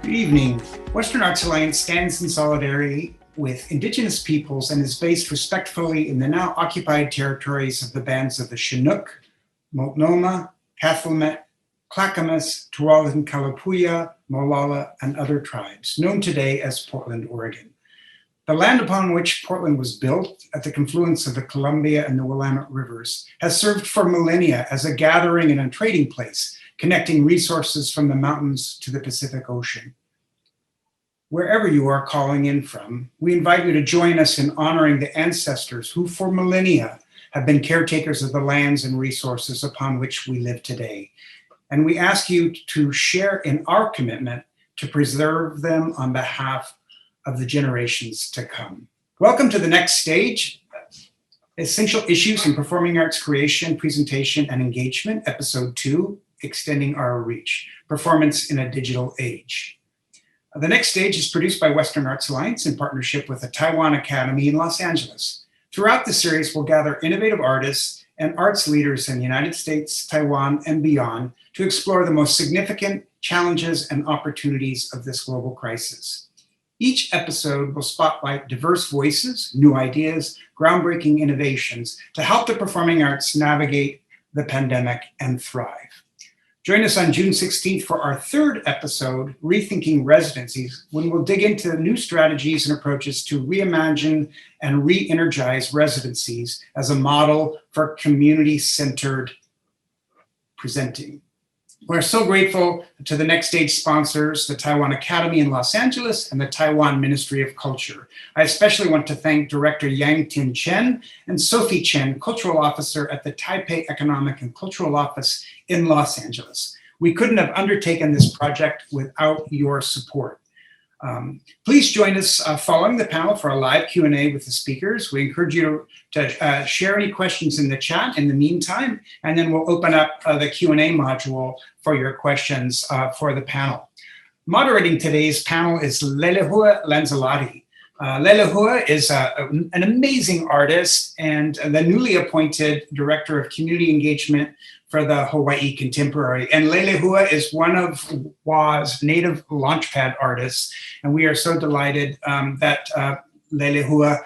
Good evening. Western Arts Alliance stands in solidarity with Indigenous peoples and is based respectfully in the now occupied territories of the bands of the Chinook, Multnomah, Cathlamet, Clackamas, Tualatin Kalapuya, Molalla, and other tribes, known today as Portland, Oregon. The land upon which Portland was built, at the confluence of the Columbia and the Willamette rivers, has served for millennia as a gathering and a trading place, connecting resources from the mountains to the Pacific Ocean. Wherever you are calling in from, we invite you to join us in honoring the ancestors who for millennia have been caretakers of the lands and resources upon which we live today. And we ask you to share in our commitment to preserve them on behalf of the generations to come. Welcome to the next stage, Essential Issues in Performing Arts Creation, Presentation, and Engagement, Episode 2, Extending Our Reach, Performance in a Digital Age. The next stage is produced by Western Arts Alliance in partnership with the Taiwan Academy in Los Angeles. Throughout the series, we'll gather innovative artists and arts leaders in the United States, Taiwan, and beyond to explore the most significant challenges and opportunities of this global crisis. Each episode will spotlight diverse voices, new ideas, groundbreaking innovations to help the performing arts navigate the pandemic and thrive. Join us on June 16th for our third episode, Rethinking Residencies, when we'll dig into new strategies and approaches to reimagine and re-energize residencies as a model for community-centered presenting. We're so grateful to the Next Stage sponsors, the Taiwan Academy in Los Angeles and the Taiwan Ministry of Culture. I especially want to thank Director Yang Tin-Chen and Sophie Chen, Cultural Officer at the Taipei Economic and Cultural Office in Los Angeles. We couldn't have undertaken this project without your support. Please join us following the panel for a live Q&A with the speakers. We encourage you to share any questions in the chat in the meantime, and then we'll open up the Q&A module for your questions for the panel. Moderating today's panel is Leilehua Lanzilotti. Leilehua is an amazing artist and the newly appointed Director of Community Engagement for the Hawai'i Contemporary. And Leilehua is one of WA's native launchpad artists. And we are so delighted that Leilehua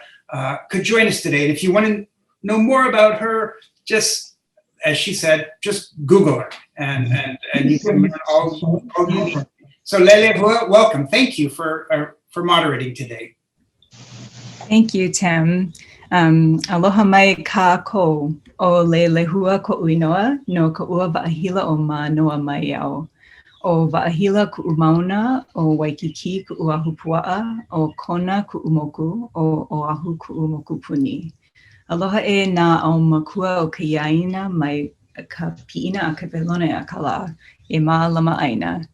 could join us today. And if you want to know more about her, just, as she said, just Google her and you can learn all you need. So Leilehua, welcome. Thank you for moderating today. Thank you, Tim. Aloha mai ka ko o Leilehua ko uinoa no ka ua vaahila o ma noa mai au. O vaahila ku umauna o Waikiki ku uahu pua'a o Kona ku umoku o Oahu ku umoku puni. Aloha e na o makua o ka iaina mai ka pi'ina a ka velone a ka la e ma lama aina.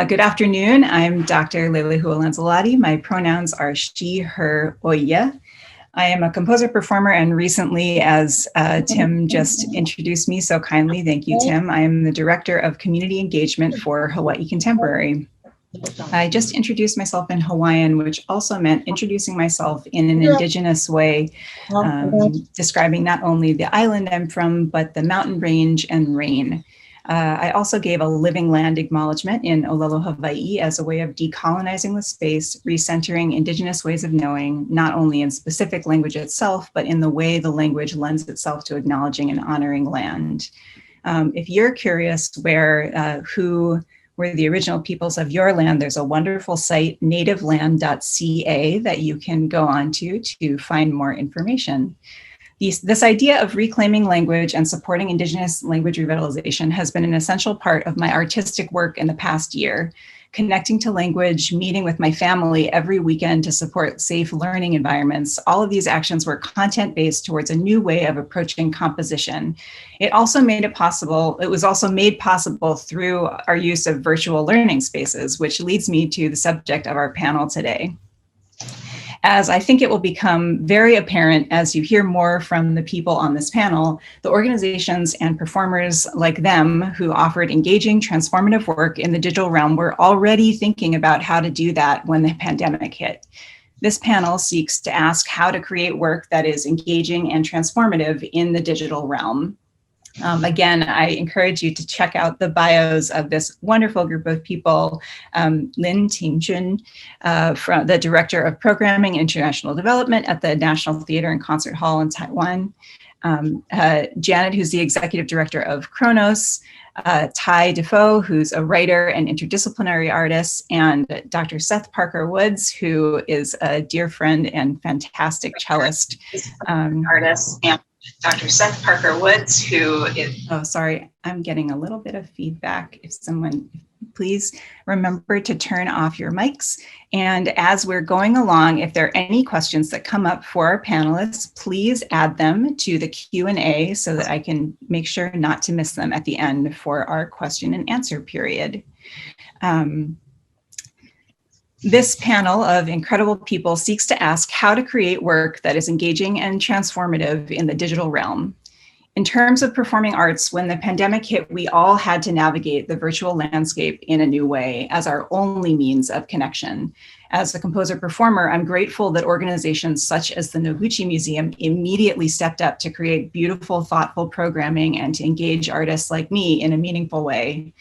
Good afternoon. I'm Dr. Leilehua Lanzilotti. My pronouns are she, her, oia. I am a composer, performer, and recently, as Tim just introduced me so kindly, thank you, Tim, I am the Director of Community Engagement for Hawai'i Contemporary. I just introduced myself in Hawaiian, which also meant introducing myself in an Indigenous way, describing not only the island I'm from, but the mountain range and rain. I also gave a living land acknowledgement in Olelo, Hawai'i as a way of decolonizing the space, recentering Indigenous ways of knowing, not only in specific language itself, but in the way the language lends itself to acknowledging and honoring land. If you're curious who were the original peoples of your land, there's a wonderful site, nativeland.ca, that you can go on to find more information. This idea of reclaiming language and supporting Indigenous language revitalization has been an essential part of my artistic work in the past year. Connecting to language, meeting with my family every weekend to support safe learning environments, all of these actions were content-based towards a new way of approaching composition. It was also made possible through our use of virtual learning spaces, which leads me to the subject of our panel today. As I think it will become very apparent as you hear more from the people on this panel, the organizations and performers like them who offered engaging, transformative work in the digital realm were already thinking about how to do that when the pandemic hit. This panel seeks to ask how to create work that is engaging and transformative in the digital realm. Again, I encourage you to check out the bios of this wonderful group of people. LIN Ting-Chun, from the Director of Programming and International Development at the National Theater and Concert Hall in Taiwan. Janet, who's the Executive Director of Kronos. Ty Defoe, who's a writer and interdisciplinary artist, and Dr. Seth Parker Woods, who is a dear friend and fantastic cellist. Artist. And Dr. Seth Parker Woods, who is, oh, sorry, I'm getting a little bit of feedback. If someone, please remember to turn off your mics. And as we're going along, if there are any questions that come up for our panelists, please add them to the Q&A so that I can make sure not to miss them at the end for our question and answer period. This panel of incredible people seeks to ask how to create work that is engaging and transformative in the digital realm. In terms of performing arts, when the pandemic hit, we all had to navigate the virtual landscape in a new way as our only means of connection. As a composer-performer, I'm grateful that organizations such as the Noguchi Museum immediately stepped up to create beautiful, thoughtful programming and to engage artists like me in a meaningful way.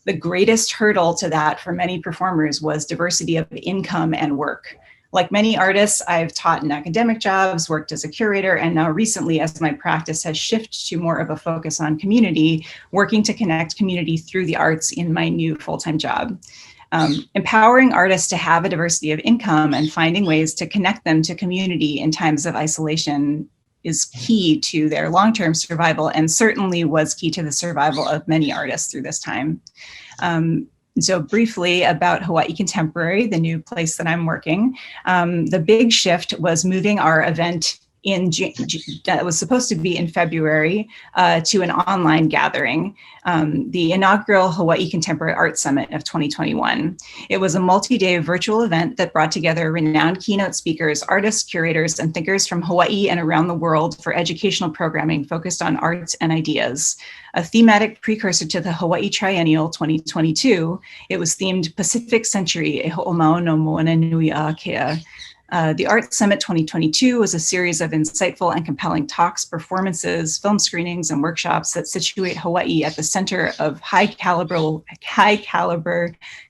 The greatest hurdle to that for many performers was diversity of income and work. Like many artists, I've taught in academic jobs, worked as a curator, and now recently, as my practice has shifted to more of a focus on community, working to connect community through the arts in my new full-time job. Empowering artists to have a diversity of income and finding ways to connect them to community in times of isolation is key to their long-term survival, and certainly was key to the survival of many artists through this time. So briefly about Hawaii Contemporary, the new place that I'm working, the big shift was moving our event that was supposed to be in February to an online gathering, the inaugural Hawaii Contemporary Art Summit of 2021. It was a multi-day virtual event that brought together renowned keynote speakers, artists, curators, and thinkers from Hawaii and around the world for educational programming focused on arts and ideas. A thematic precursor to the Hawaii Triennial 2022, it was themed Pacific Century, E Ho'omau no Moana Nui a Kea. The Art Summit 2022 was a series of insightful and compelling talks, performances, film screenings, and workshops that situate Hawaii at the center of high caliber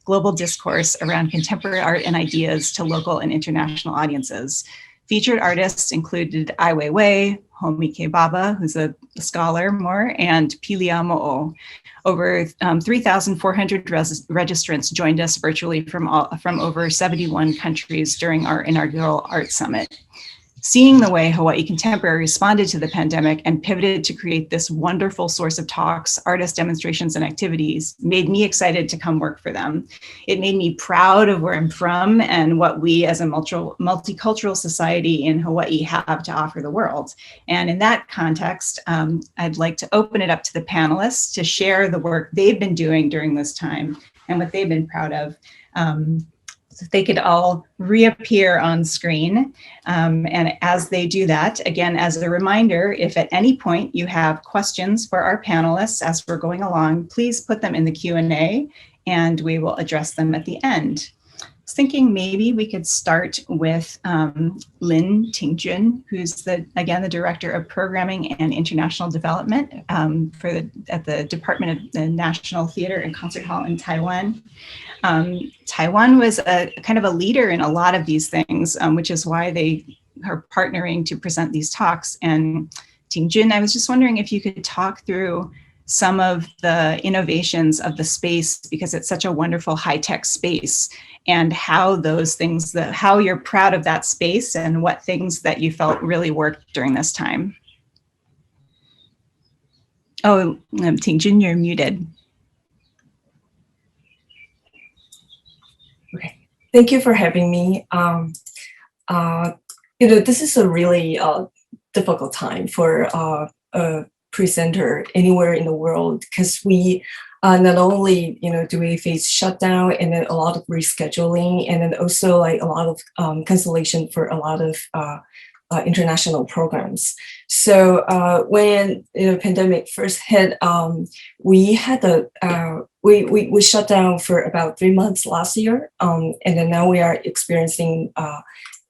global discourse around contemporary art and ideas to local and international audiences. Featured artists included Ai Weiwei, Homi Ke Baba, who's a scholar more, and Pilia Mo'o. Over 3,400 registrants joined us virtually from over 71 countries during our inaugural Art Summit. Seeing the way Hawaii Contemporary responded to the pandemic and pivoted to create this wonderful source of talks, artist demonstrations, and activities made me excited to come work for them. It made me proud of where I'm from and what we as a multicultural society in Hawaii have to offer the world. And in that context, I'd like to open it up to the panelists to share the work they've been doing during this time and what they've been proud of. So they could all reappear on screen. And as they do that, again, as a reminder, if at any point you have questions for our panelists as we're going along, please put them in the Q&A and we will address them at the end. I was thinking maybe we could start with LIN Ting-Chun, who's again the Director of Programming and International Development at the Department of the National Theater and Concert Hall in Taiwan. Taiwan was a kind of a leader in a lot of these things, which is why they are partnering to present these talks. And Ting-Chun, I was just wondering if you could talk through some of the innovations of the space, because it's such a wonderful high-tech space, and how those things, how you're proud of that space and what things that you felt really worked during this time. Oh, Ting-Chun, you're muted. Okay, thank you for having me. This is a really difficult time for a presenter anywhere in the world, because we not only do we face shutdown and then a lot of rescheduling, and then also like a lot of cancellation for a lot of international programs. So when the pandemic first hit, we had we shut down for about 3 months last year, and then now we are experiencing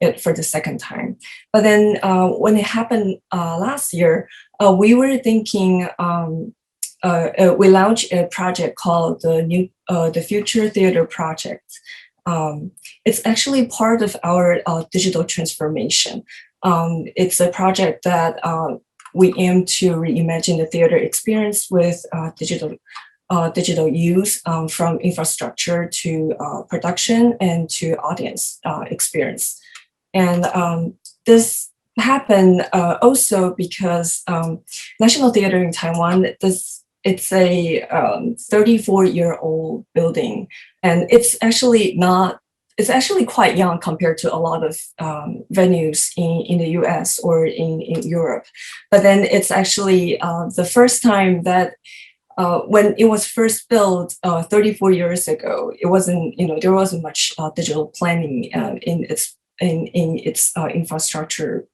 it for the second time. But then when it happened last year, we were thinking, we launched a project called the Future Theater Project. It's actually part of our digital transformation. It's a project that we aim to reimagine the theater experience with digital use, from infrastructure to production and to audience experience. And this happened also because National Theater in Taiwan, it's a 34-year-old building, and it's actually quite young compared to a lot of venues in the US or in Europe. But then it's actually the first time that when it was first built 34 years ago, it wasn't, there wasn't much digital planning in its infrastructure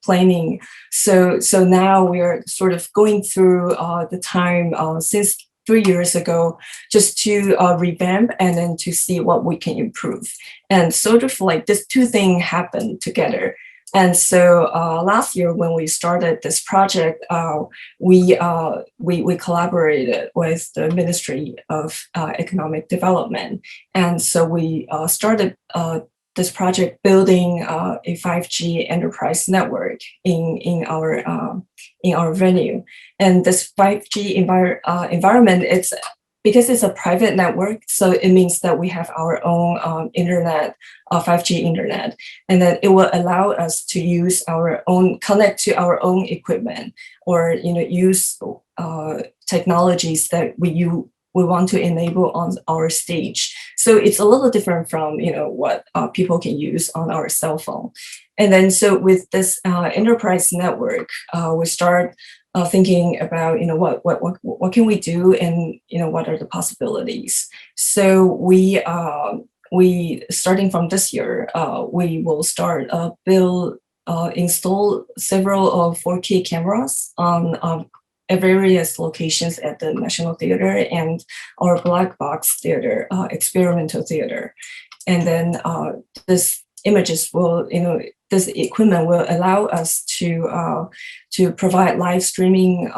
planning. So now we're sort of going through the time since 3 years ago, just to revamp and then to see what we can improve. And sort of like these two things happen together. And so last year when we started this project, we collaborated with the Ministry of Economic Development. And so we started this project building a 5G enterprise network in our venue. And this 5G environment, it's because it's a private network, so it means that we have our own internet, 5G internet, and that it will allow us to use our own, connect to our own equipment, or use technologies that we want to enable on our stage. So it's a little different from what people can use on our cell phone. And then so with this enterprise network, we start thinking about what can we do, and what are the possibilities. So we starting from this year, we will start install several 4K cameras on at various locations at the National Theater and our Black Box Theater, experimental theater. And then this images will, this equipment will allow us to provide live streaming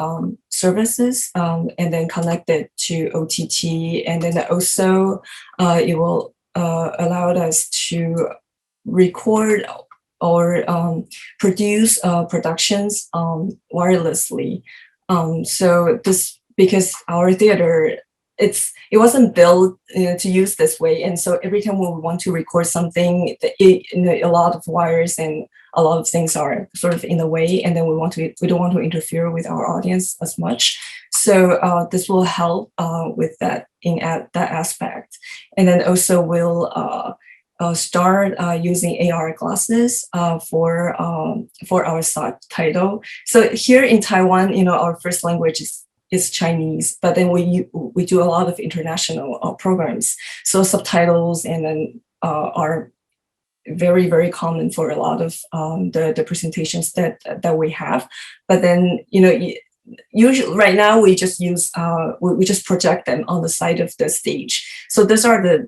services, and then connect it to OTT. And then also it will allow us to record or produce productions wirelessly. So this, because our theater, it wasn't built to use this way, and so every time we want to record something, a lot of wires and a lot of things are sort of in the way, and then we don't want to interfere with our audience as much. So this will help with that that aspect, and then also we'll start using AR glasses for our subtitle. So here in Taiwan, our first language is Chinese, but then we do a lot of international programs. So subtitles and then are very, very common for a lot of the presentations that we have. But then usually right now we just use we just project them on the side of the stage. So those are the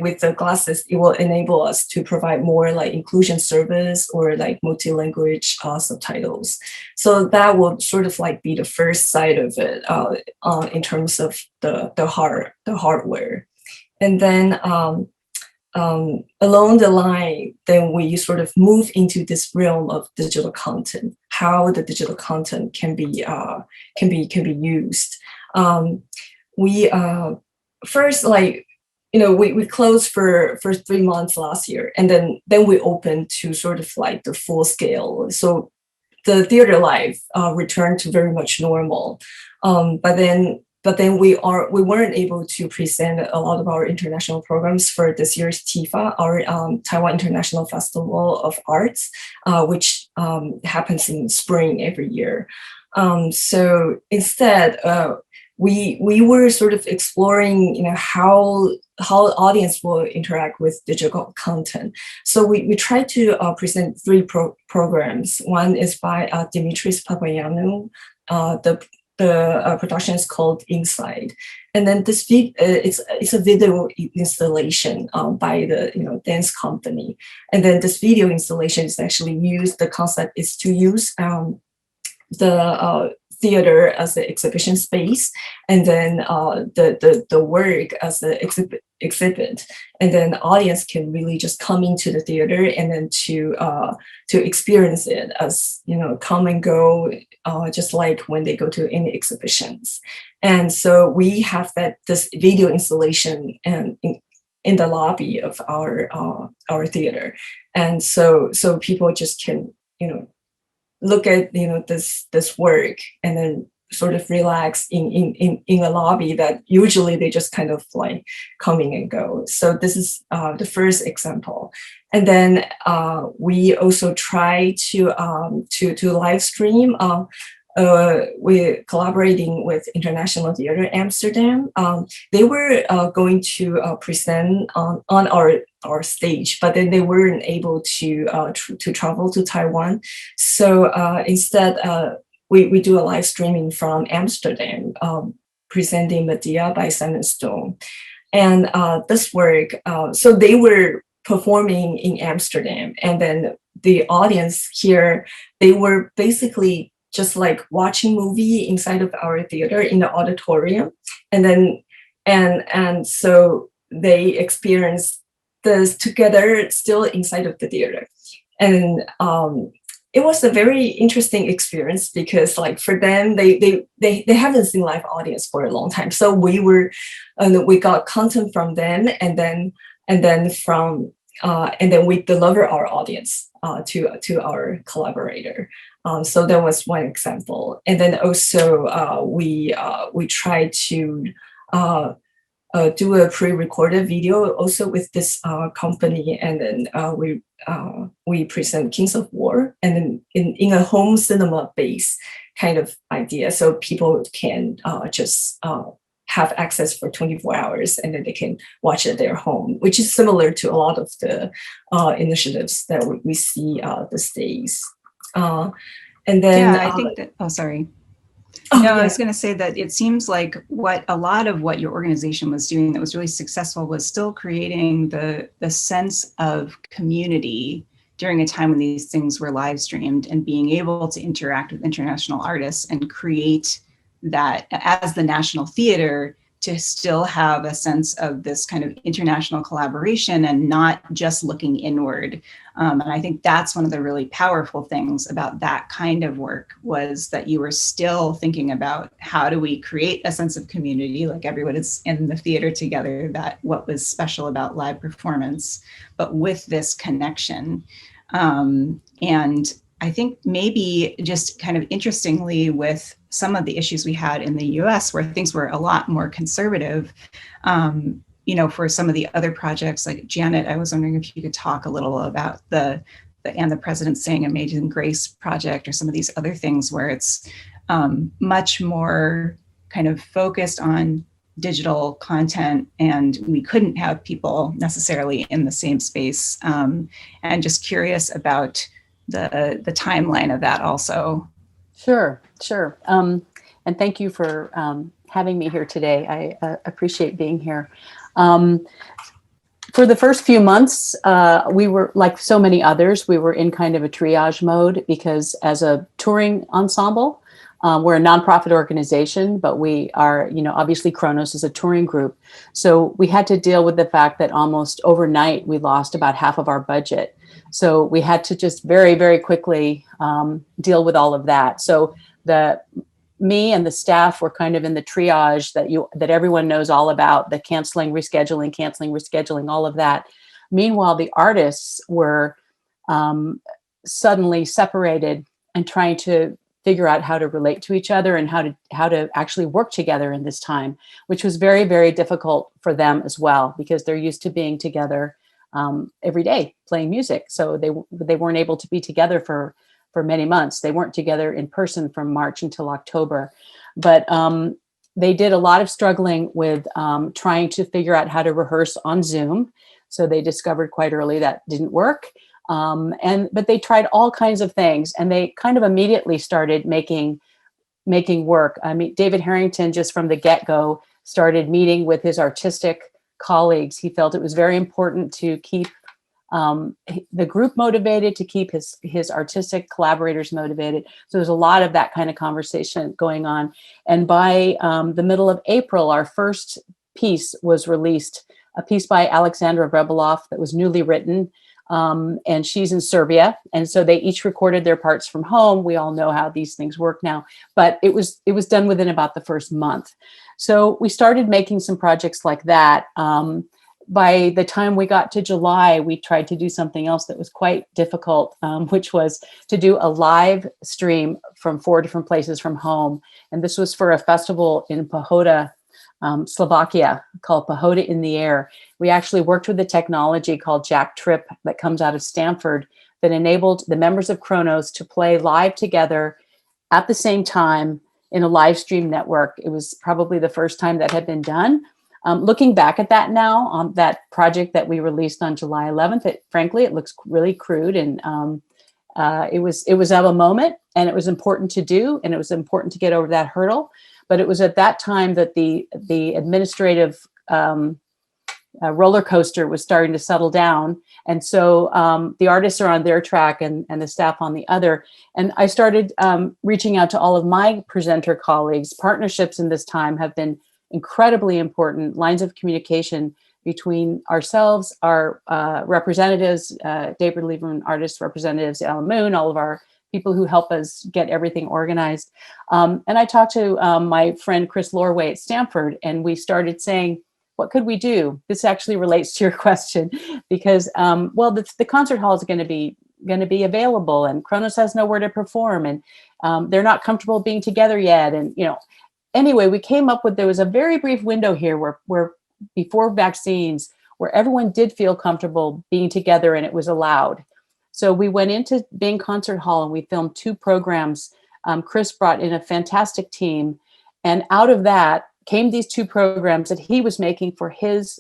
with the glasses, it will enable us to provide more like inclusion service or like multi-language subtitles. So that will sort of like be the first side of it in terms of the hardware. And then along the line, then we sort of move into this realm of digital content, how the digital content can be used. We first, like, we closed for 3 months last year, and then we opened to sort of like the full scale. So the theater life returned to very much normal. But then we weren't able to present a lot of our international programs for this year's TIFA, our Taiwan International Festival of Arts, which happens in spring every year. So instead, we were sort of exploring, how audience will interact with digital content. So we tried to present 3 programs. One is by Dimitris Papagiannou, production is called Inside, and then this it's a video installation by the dance company, and then this video installation is actually used. The concept is to use the theater as the exhibition space, and then the work as the exhibit, and then the audience can really just come into the theater and then to experience it as come and go, just like when they go to any exhibitions. And so we have this video installation and in the lobby of our theater, and so people just can look at this work and then sort of relax in a lobby that usually they just kind of like coming and go. So this is the first example. And then we also try to live stream. We're collaborating with International Theater Amsterdam. They were going to present on our stage, but then they weren't able to travel to Taiwan. So instead, we do a live streaming from Amsterdam, presenting Medea by Simon Stone. And this work, so they were performing in Amsterdam, and then the audience here, they were basically just like watching movie inside of our theater in the auditorium, and then and so they experienced this together still inside of the theater. And it was a very interesting experience because like for them, they haven't seen live audience for a long time. So we got content from them, and then we deliver our audience to our collaborator. So that was one example. And then also we tried to do a pre-recorded video also with this company, and then we present Kings of War, and then in a home cinema base kind of idea, so people can just have access for 24 hours, and then they can watch at their home, which is similar to a lot of the initiatives that we see these days. And then I think that, sorry. Oh, no, yeah. I was going to say that it seems like a lot of what your organization was doing that was really successful was still creating the sense of community during a time when these things were live streamed, and being able to interact with international artists and create that as the National Theater, to still have a sense of this kind of international collaboration and not just looking inward. And I think that's one of the really powerful things about that kind of work, was that you were still thinking about how do we create a sense of community, like everyone is in the theater together, that what was special about live performance, but with this connection. And I think maybe just kind of interestingly, with some of the issues we had in the US where things were a lot more conservative, for some of the other projects like Janet, I was wondering if you could talk a little about the And the President Sang Amazing Grace project, or some of these other things where it's much more kind of focused on digital content, and we couldn't have people necessarily in the same space. And just curious about the timeline of that also. Sure. And thank you for having me here today. I appreciate being here. For the first few months, we were, like so many others, we were in kind of a triage mode, because as a touring ensemble, we're a nonprofit organization, but we are, obviously Kronos is a touring group. So we had to deal with the fact that almost overnight, we lost about half of our budget. So we had to just very, very quickly deal with all of that. So me and the staff were kind of in the triage that everyone knows all about, the canceling, rescheduling, all of that. Meanwhile, the artists were suddenly separated and trying to figure out how to relate to each other and how to actually work together in this time, which was very, very difficult for them as well, because they're used to being together every day playing music. So they weren't able to be together for many months. They weren't together in person from March until October. But they did a lot of struggling with trying to figure out how to rehearse on Zoom. So they discovered quite early that didn't work. But they tried all kinds of things, and they kind of immediately started making making work. I mean, David Harrington, just from the get-go, started meeting with his artistic colleagues. He felt it was very important to keep the group motivated, to keep his artistic collaborators motivated. So there's a lot of that kind of conversation going on. And by the middle of April, our first piece was released, a piece by Alexandra Vrebeloff that was newly written. And she's in Serbia. And so they each recorded their parts from home. We all know how these things work now, but it was done within about the first month. So we started making some projects like that. By the time we got to July, we tried to do something else that was quite difficult, which was to do a live stream from 4 different places from home. And this was for a festival in Pohoda, Slovakia, called Pohoda in the Air. We actually worked with a technology called Jack Trip that comes out of Stanford that enabled the members of Kronos to play live together at the same time in a live stream network. It was probably the first time that had been done. Looking back at that now, on that project that we released on July 11th, frankly, it looks really crude, and it was of a moment, and it was important to do, and it was important to get over that hurdle. But it was at that time that the administrative roller coaster was starting to settle down, and so the artists are on their track and the staff on the other. And I started reaching out to all of my presenter colleagues. Partnerships in this time have been incredibly important, lines of communication between ourselves, our representatives, David Lieberman artist representatives, Alan Moon, all of our people who help us get everything organized. And I talked to my friend Chris Lorway at Stanford, and we started saying, what could we do? This actually relates to your question, because, well, the concert hall is going to be available, and Kronos has nowhere to perform, and they're not comfortable being together yet. And, anyway, we came up with, there was a very brief window here where before vaccines, where everyone did feel comfortable being together and it was allowed. So we went into Bing Concert Hall and we filmed 2 programs. Chris brought in a fantastic team. And out of that came these 2 programs that he was making for his,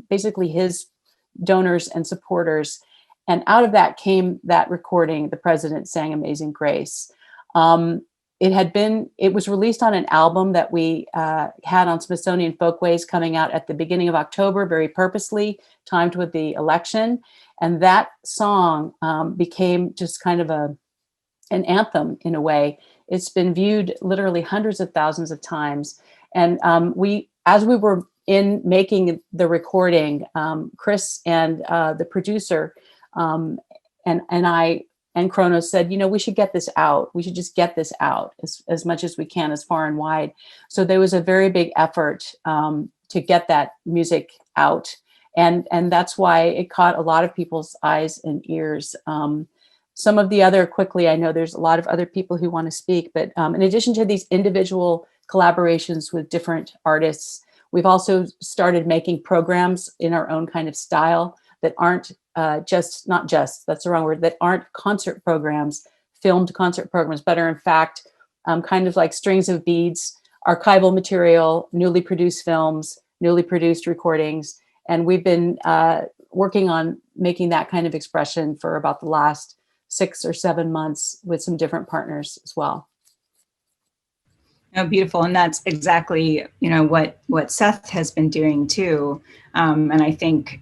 basically his donors and supporters. And out of that came that recording, The President Sang Amazing Grace. It was released on an album that we had on Smithsonian Folkways coming out at the beginning of October, very purposely timed with the election. And that song became just kind of an anthem in a way. It's been viewed literally hundreds of thousands of times. And as we were in making the recording, Chris and the producer and I and Kronos said, we should get this out. We should just get this out as much as we can, as far and wide. So there was a very big effort to get that music out. And that's why it caught a lot of people's eyes and ears. Some of the other, quickly, I know there's a lot of other people who want to speak, but in addition to these individual collaborations with different artists, we've also started making programs in our own kind of style that aren't that's the wrong word, that aren't concert programs, filmed concert programs, but are in fact kind of like strings of beads, archival material, newly produced films, newly produced recordings. And we've been working on making that kind of expression for about the last 6 or 7 months with some different partners as well. Oh, beautiful. And that's exactly, what Seth has been doing too. And I think,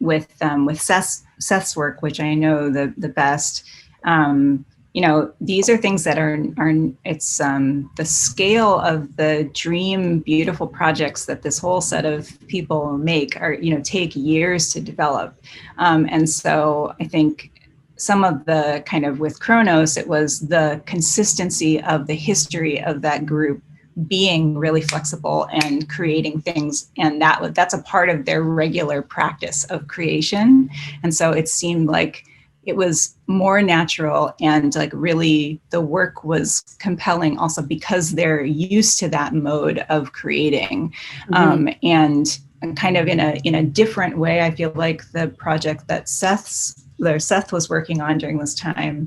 with Seth's work, which I know the best, these are things that are it's the scale of the dream, beautiful projects that this whole set of people make are, take years to develop. And so I think some of the kind of with Kronos, it was the consistency of the history of that group being really flexible and creating things, and that's a part of their regular practice of creation. And so it seemed like it was more natural, and like really the work was compelling also because they're used to that mode of creating. And kind of in a different way, I feel like the project that Seth was working on during this time.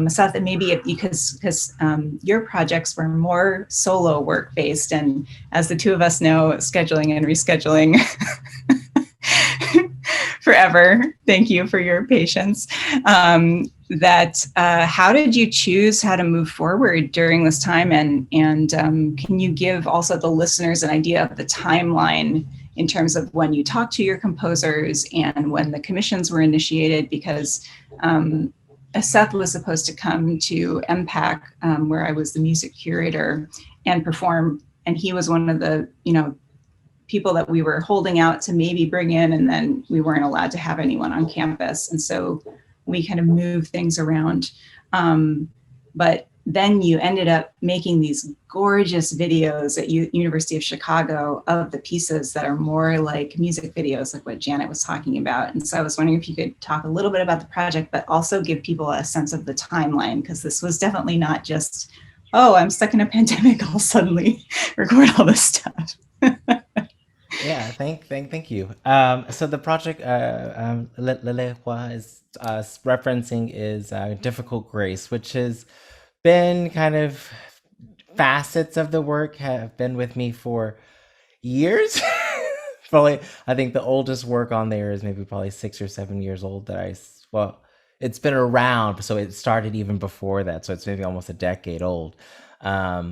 Seth, maybe because your projects were more solo work based, and as the two of us know, scheduling and rescheduling forever. Thank you for your patience. How did you choose how to move forward during this time? And can you give also the listeners an idea of the timeline in terms of when you talked to your composers and when the commissions were initiated? Because Seth was supposed to come to MPAC, where I was the music curator, and perform. And he was one of the, people that we were holding out to maybe bring in, and then we weren't allowed to have anyone on campus. And so we kind of moved things around. But then you ended up making these gorgeous videos at University of Chicago of the pieces that are more like music videos, like what Janet was talking about. And so I was wondering if you could talk a little bit about the project, but also give people a sense of the timeline, because this was definitely not just, oh, I'm stuck in a pandemic, I'll suddenly record all this stuff. Yeah, thank you. So the project Leilehua is referencing is Difficult Grace, which has been kind of facets of the work have been with me for years. Probably, I think the oldest work on there is maybe probably 6 or 7 years old it's been around, so it started even before that. So it's maybe almost a decade old.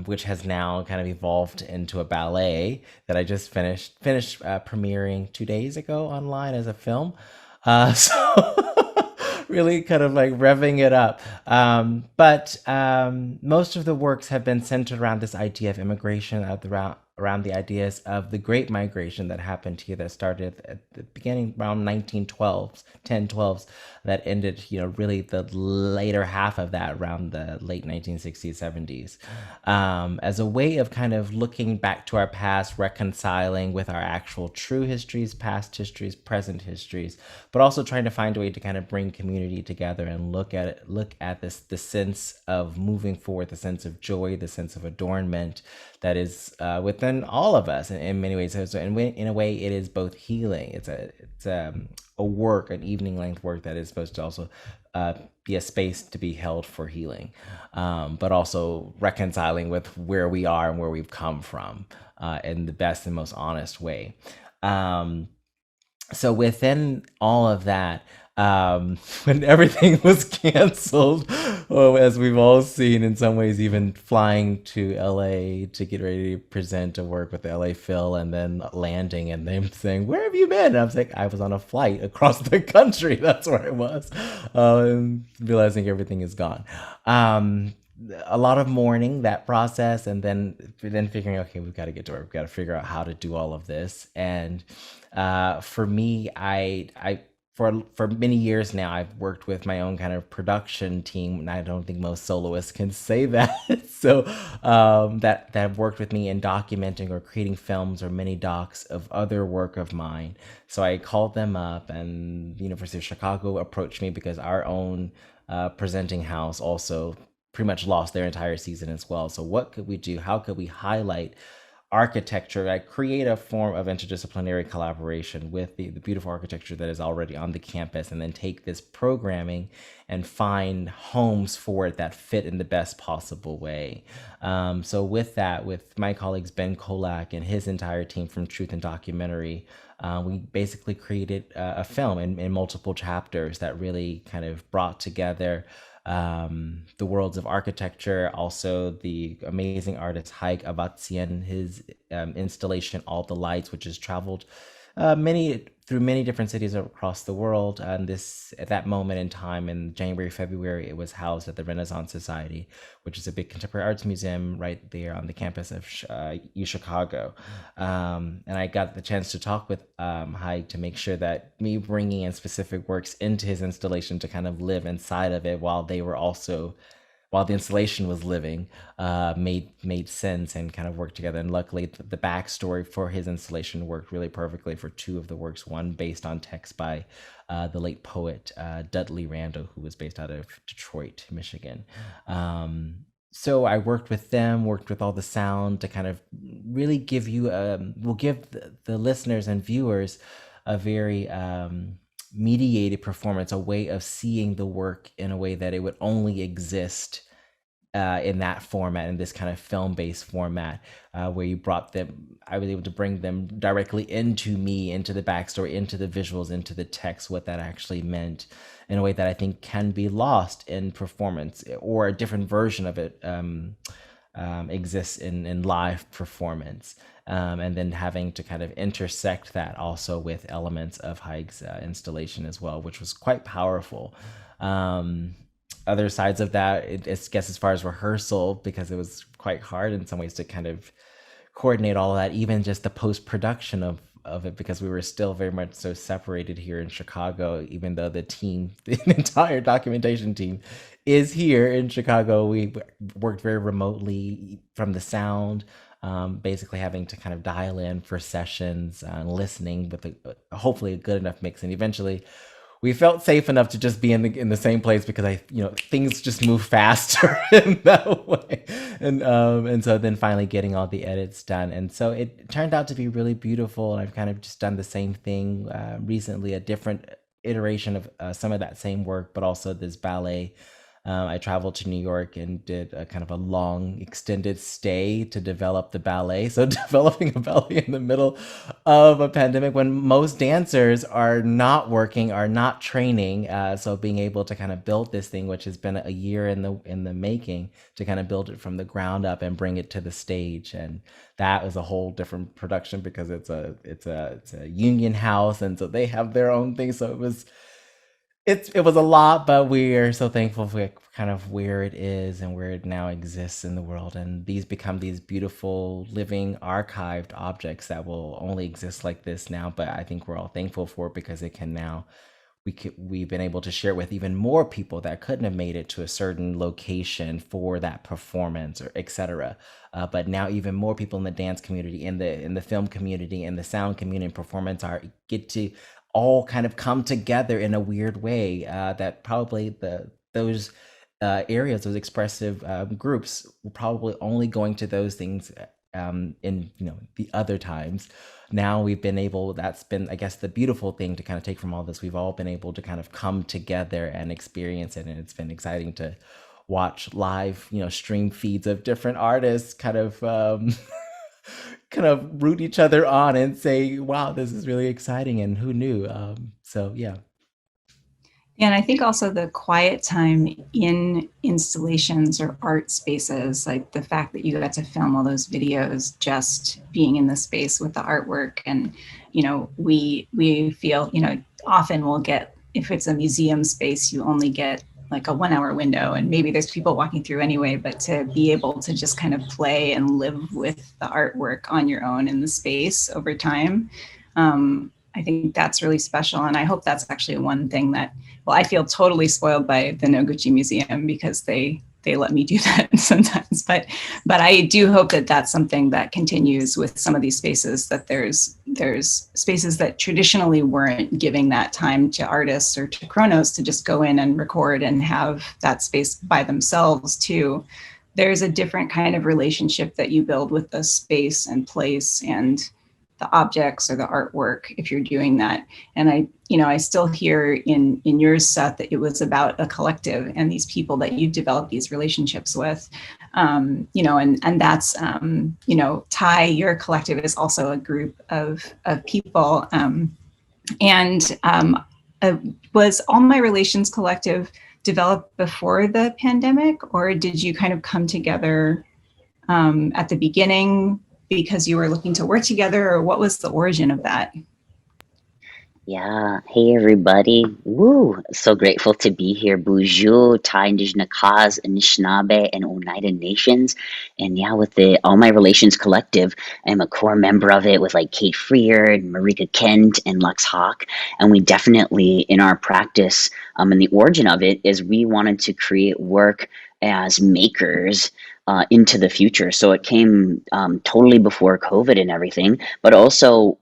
Which has now kind of evolved into a ballet that I just finished premiering 2 days ago online as a film. So really kind of like revving it up. But most of the works have been centered around this idea of immigration, around the ideas of the Great Migration that happened here, that started at the beginning around 1912s, 1012s, that ended, really the later half of that around the late 1960s, 70s, as a way of kind of looking back to our past, reconciling with our actual true histories, past histories, present histories, but also trying to find a way to kind of bring community together and look at this, the sense of moving forward, the sense of joy, the sense of adornment that is within all of us in many ways. So in a way, it is both healing. It's a work, an evening length work that is supposed to also be a space to be held for healing, but also reconciling with where we are and where we've come from in the best and most honest way. So within all of that, when everything was canceled, as we've all seen, in some ways, even flying to LA to get ready to present a work with the LA Phil, and then landing and them saying, "Where have you been?" And I was like, I was on a flight across the country. That's where I was, and realizing everything is gone. A lot of mourning, that process, and then figuring, okay, we've got to get to work. We've got to figure out how to do all of this. And for me, for many years now, I've worked with my own kind of production team, and I don't think most soloists can say that. So that have worked with me in documenting or creating films or mini docs of other work of mine. So I called them up, and the University of Chicago approached me because our own presenting house also pretty much lost their entire season as well. So what could we do? How could we highlight architecture, like create a form of interdisciplinary collaboration with the beautiful architecture that is already on the campus, and then take this programming and find homes for it that fit in the best possible way. So with that, with my colleagues Ben Kolak and his entire team from Truth and Documentary, we basically created a film in multiple chapters that really kind of brought together the worlds of architecture, also the amazing artist Haig Avatsian, his installation All the Lights, which has traveled through many different cities across the world. And this, at that moment in time, in January, February, it was housed at the Renaissance Society, which is a big contemporary arts museum right there on the campus of UChicago. And I got the chance to talk with Haig to make sure that me bringing in specific works into his installation to kind of live inside of it while the installation was living, made sense and kind of worked together. And luckily, the backstory for his installation worked really perfectly for two of the works. One based on text by the late poet Dudley Randall, who was based out of Detroit, Michigan. So I worked with them, worked with all the sound to kind of really give the listeners and viewers a very mediated performance, a way of seeing the work in a way that it would only exist in that format, in this kind of film-based format, where you brought them, I was able to bring them directly into me, into the backstory, into the visuals, into the text, what that actually meant, in a way that I think can be lost in performance, or a different version of it exists in live performance. And then having to kind of intersect that also with elements of Haig's installation as well, which was quite powerful. Other sides of that, I guess, as far as rehearsal, because it was quite hard in some ways to kind of coordinate all of that, even just the post-production of it, because we were still very much so separated here in Chicago, even though the entire documentation team is here in Chicago. We worked very remotely from the sound, basically having to kind of dial in for sessions and listening with hopefully a good enough mix. And eventually we felt safe enough to just be in the same place, because things just move faster in that way. And so then finally getting all the edits done. And so it turned out to be really beautiful. And I've kind of just done the same thing recently, a different iteration of some of that same work, but also this ballet. I traveled to New York and did a kind of a long extended stay to develop the ballet. So developing a ballet in the middle of a pandemic when most dancers are not working, are not training. So being able to kind of build this thing, which has been a year in the making, to kind of build it from the ground up and bring it to the stage. And that was a whole different production, because it's a union house, and so they have their own thing. So it was a lot, but we are so thankful for kind of where it is and where it now exists in the world. And these become these beautiful living archived objects that will only exist like this now. But I think we're all thankful for it, because it can now, we've been able to share it with even more people that couldn't have made it to a certain location for that performance, or etc. But now even more people in the dance community, in the film community, in the sound community, and performance art get to all kind of come together in a weird way, that probably those areas, those expressive groups, were probably only going to those things in the other times. Now we've been able, that's been, I guess, the beautiful thing to kind of take from all this. We've all been able to kind of come together and experience it, and it's been exciting to watch live, stream feeds of different artists kind of kind of root each other on and say, wow, this is really exciting, and who knew? So yeah. And I think also the quiet time in installations or art spaces, like the fact that you got to film all those videos just being in the space with the artwork. And, we feel, often we'll get, if it's a museum space, you only get like a 1 hour window, and maybe there's people walking through anyway, but to be able to just kind of play and live with the artwork on your own in the space over time, I think that's really special. And I hope that's actually one thing that, I feel totally spoiled by the Noguchi Museum, because they let me do that sometimes, but I do hope that that's something that continues with some of these spaces, that there's spaces that traditionally weren't giving that time to artists or to Kronos to just go in and record and have that space by themselves too. There's a different kind of relationship that you build with the space and place and the objects or the artwork if you're doing that. And I still hear in yours, Seth, that it was about a collective and these people that you develop these relationships with, and that's, Thai, your collective is also a group of people. Was All My Relations Collective developed before the pandemic, or did you kind of come together at the beginning because you were looking to work together, or what was the origin of that? Yeah. Hey, everybody. Woo. So grateful to be here. Bonjour, Thai, Indigenous Cause, Anishinaabe, and Oneida Nations. And yeah, with the All My Relations Collective, I'm a core member of it with like Kate Freer, Marika Kent, and Lux Hawk. And we definitely, in our practice, and the origin of it is we wanted to create work as makers into the future. So it came totally before COVID and everything, but also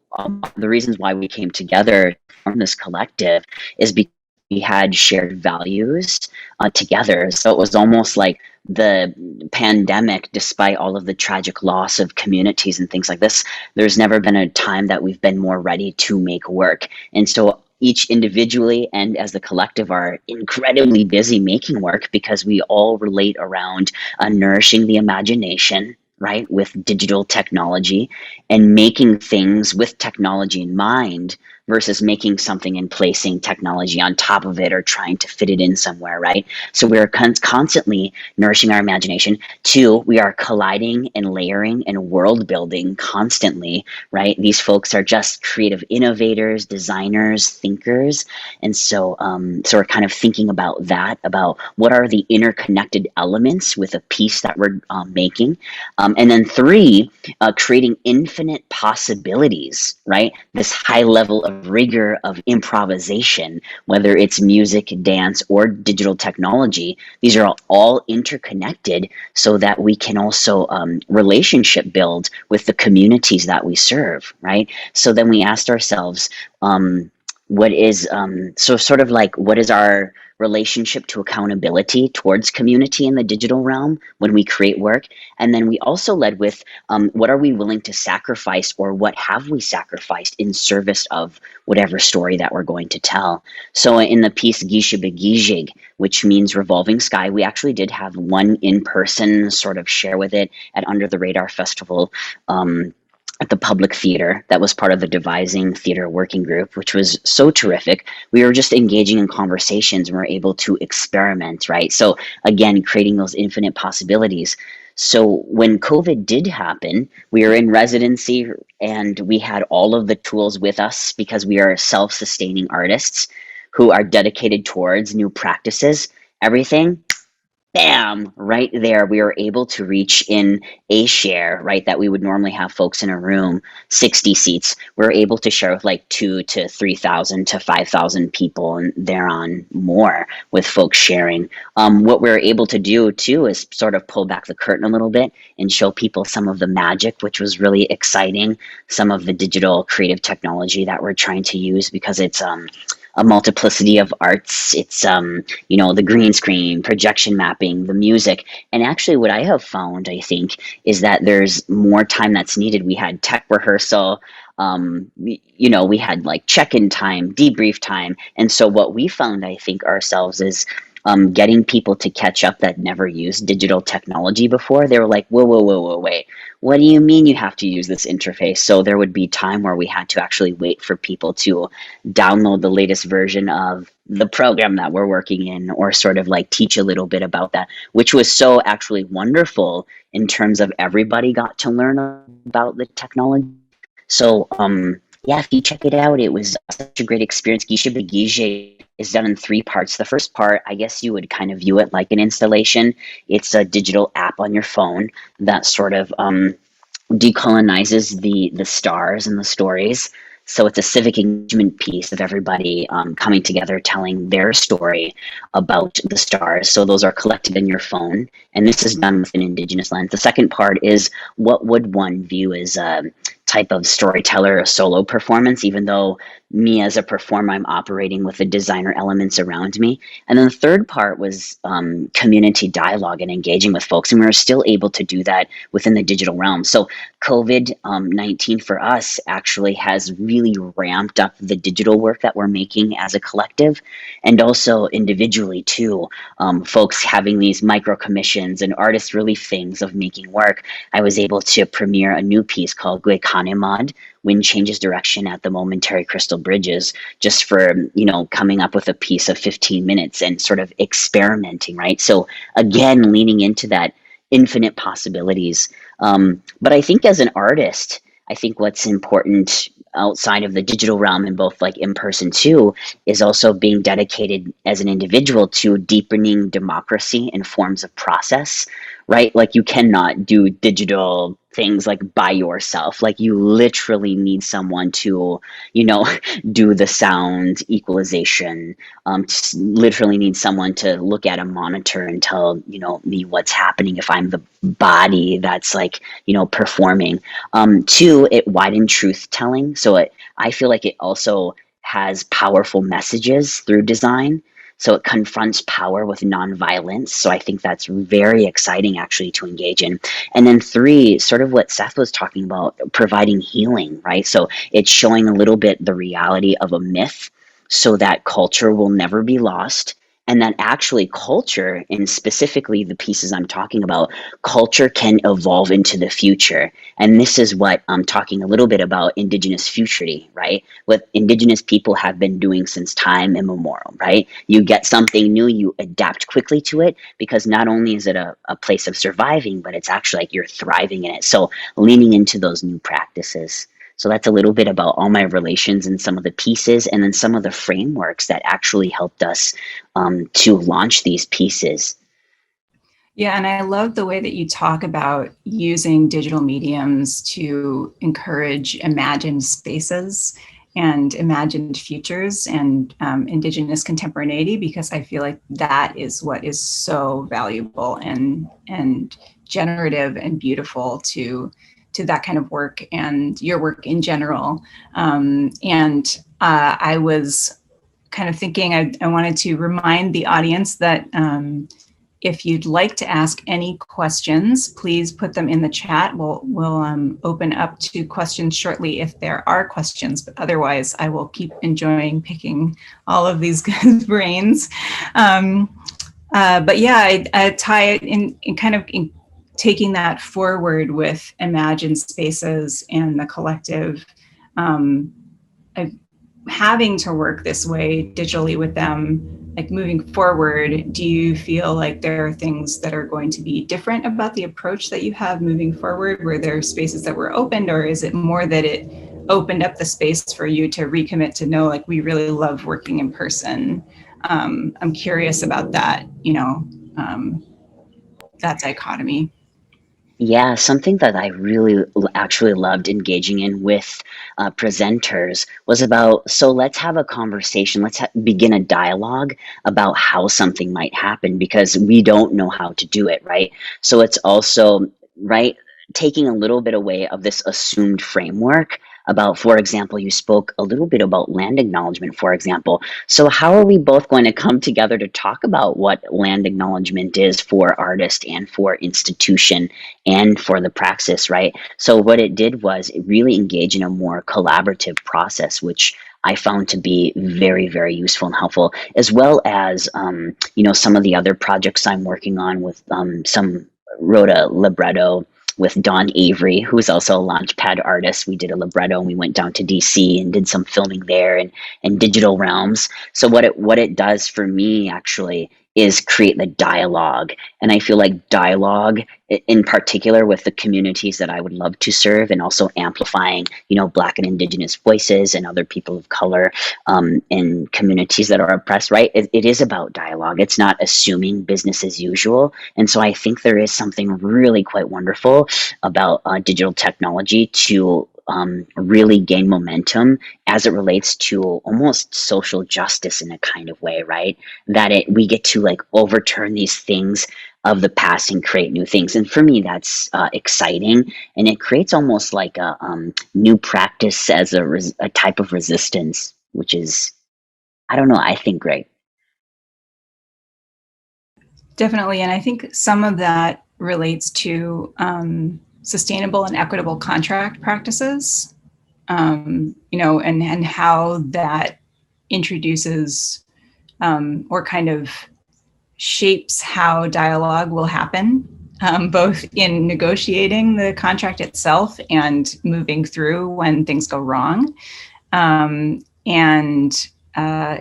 the reasons why we came together from this collective is because we had shared values together. So it was almost like the pandemic, despite all of the tragic loss of communities and things like this, there's never been a time that we've been more ready to make work. And so each individually and as the collective are incredibly busy making work because we all relate around nourishing the imagination, right, with digital technology and making things with technology in mind versus making something and placing technology on top of it or trying to fit it in somewhere, right? So we're constantly nourishing our imagination. Two, we are colliding and layering and world building constantly, right? These folks are just creative innovators, designers, thinkers. And so, so we're kind of thinking about that, about what are the interconnected elements with a piece that we're making. And then three, creating infinite possibilities, right? This high level of rigor of improvisation, whether it's music, dance, or digital technology. These are all interconnected so that we can also relationship build with the communities that we serve, right? So then we asked ourselves, what is sort of like, what is our relationship to accountability towards community in the digital realm when we create work? And then we also led with what are we willing to sacrifice, or what have we sacrificed in service of whatever story that we're going to tell? So in the piece Gisha Begijig, which means revolving sky, we actually did have one in-person sort of share with it at Under the Radar Festival at the Public Theater that was part of the Devising Theater Working Group, which was so terrific. We were just engaging in conversations and we were able to experiment, right? So again, creating those infinite possibilities. So when COVID did happen, we were in residency and we had all of the tools with us because we are self-sustaining artists who are dedicated towards new practices. Everything, bam, right there, we were able to reach in a share, right, that we would normally have folks in a room, 60 seats. We're able to share with like 2,000 to 3,000 to 5,000 people and thereon more with folks sharing. What we're able to do too is sort of pull back the curtain a little bit and show people some of the magic, which was really exciting, some of the digital creative technology that we're trying to use because it's a multiplicity of arts. It's the green screen, projection mapping, the music. And actually what I have found, I think, is that there's more time that's needed. We had tech rehearsal, we had like check-in time, debrief time. And so what we found, I think, ourselves is getting people to catch up that never used digital technology before. They were like, whoa, wait. What do you mean you have to use this interface? So there would be time where we had to actually wait for people to download the latest version of the program that we're working in, or sort of like teach a little bit about that, which was so actually wonderful in terms of everybody got to learn about the technology. So yeah, if you check it out, it was such a great experience. Gisha Begije is done in 3 parts. The first part, I guess you would kind of view it like an installation. It's a digital app on your phone that sort of decolonizes the stars and the stories. So it's a civic engagement piece of everybody coming together, telling their story about the stars. So those are collected in your phone, and this is done with an Indigenous lens. The second part is what would one view as a type of storyteller, a solo performance, even though me as a performer, I'm operating with the designer elements around me. And then the third part was community dialogue and engaging with folks. And we were still able to do that within the digital realm. So COVID-19 for us actually has really ramped up the digital work that we're making as a collective, and also individually too. Folks having these micro commissions and artist relief things of making work. I was able to premiere a new piece called Gwe Kanemad, Wind Changes Direction at the Momentary Crystal Bridges, just for, coming up with a piece of 15 minutes and sort of experimenting, right? So again, leaning into that infinite possibilities. But I think as an artist, I think what's important outside of the digital realm and both like in person too, is also being dedicated as an individual to deepening democracy and forms of process, right? Like you cannot do digital things like by yourself. Like you literally need someone to, do the sound equalization, literally need someone to look at a monitor and tell, me what's happening if I'm the body that's like, performing. Two, it widened truth telling. So I feel like it also has powerful messages through design. So it confronts power with nonviolence. So I think that's very exciting actually to engage in. And then 3, sort of what Seth was talking about, providing healing, right? So it's showing a little bit the reality of a myth so that culture will never be lost. And that actually culture, and specifically the pieces I'm talking about, culture can evolve into the future. And this is what I'm talking a little bit about Indigenous futurity, right? What Indigenous people have been doing since time immemorial, right? You get something new, you adapt quickly to it, because not only is it a place of surviving, but it's actually like you're thriving in it. So leaning into those new practices. So that's a little bit about all my relations and some of the pieces, and then some of the frameworks that actually helped us to launch these pieces. Yeah, and I love the way that you talk about using digital mediums to encourage imagined spaces and imagined futures and Indigenous contemporaneity, because I feel like that is what is so valuable and generative and beautiful to that kind of work and your work in general. I was kind of thinking I wanted to remind the audience that if you'd like to ask any questions, please put them in the chat. We'll open up to questions shortly if there are questions, but otherwise I will keep enjoying picking all of these good brains. But yeah, I tie it in kind of in taking that forward with imagined spaces and the collective. Having to work this way digitally with them, like moving forward, do you feel like there are things that are going to be different about the approach that you have moving forward? Were there spaces that were opened, or is it more that it opened up the space for you to recommit to know, like, we really love working in person? I'm curious about that, that dichotomy. Yeah, something that I really actually loved engaging in with presenters was about, so let's have a conversation, let's begin a dialogue about how something might happen, because we don't know how to do it, right? So it's also, right, taking a little bit away of this assumed framework about, for example, you spoke a little bit about land acknowledgement, for example. So how are we both going to come together to talk about what land acknowledgement is for artist and for institution and for the praxis, right? So what it did was it really engaged in a more collaborative process, which I found to be very, very useful and helpful, as well as, some of the other projects I'm working on with some wrote a libretto with Don Avery, who is also a Launchpad artist. We did a libretto and we went down to DC and did some filming there and digital realms. So what it does for me actually is create the dialogue. And I feel like dialogue in particular with the communities that I would love to serve, and also amplifying, Black and Indigenous voices and other people of color in communities that are oppressed, right? It is about dialogue. It's not assuming business as usual. And so I think there is something really quite wonderful about digital technology to really gain momentum as it relates to almost social justice in a kind of way, right? That we get to like overturn these things of the past and create new things. And for me, that's exciting. And it creates almost like a new practice as a type of resistance, which is, I don't know, I think great. Definitely. And I think some of that relates to sustainable and equitable contract practices, and how that introduces or kind of shapes how dialogue will happen, both in negotiating the contract itself and moving through when things go wrong.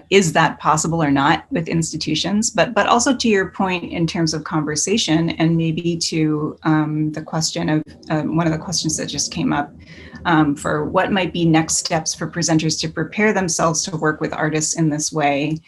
Is that possible or not with institutions? But also to your point in terms of conversation, and maybe to the question of one of the questions that just came up for what might be next steps for presenters to prepare themselves to work with artists in this way,